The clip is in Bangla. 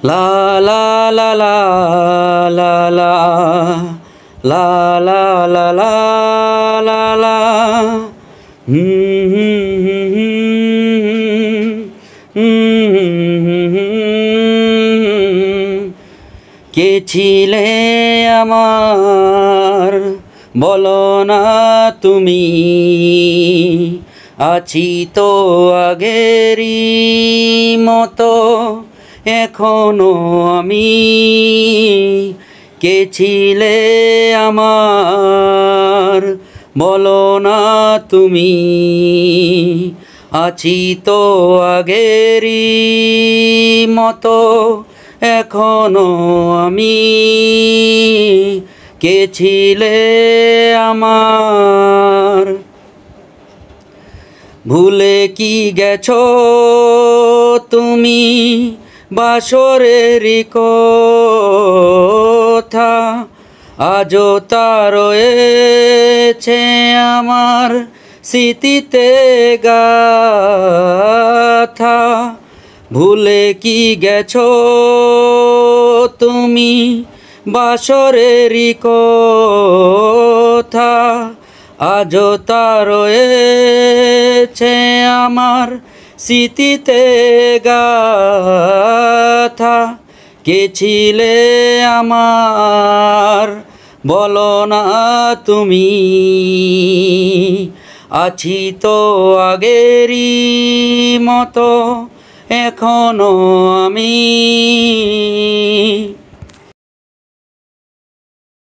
লা লা লা লা লা লা লা লা লা লা লা লা কে ছিলে আমার বলো না তুমি, আছি তো আগেরই মতো এখনো আমি। কে ছিলে আমার বলো না তুমি, আছি তো আগেরই মতো এখনো আমি। কে ছিলে আমার ভুলে কি গেছো তুমি বাসরেরই কথা, আজও তা রয়েছে আমার স্মৃতিতে গাথা। ভুলে কি গেছো তুমি বাসরেরই কথা, আজও তা রয়েছে আমার স্মৃতিতে গাথা। কে ছিলে আমার বলো না তুমি, আছি তো আগেরই মতো এখনো আমি।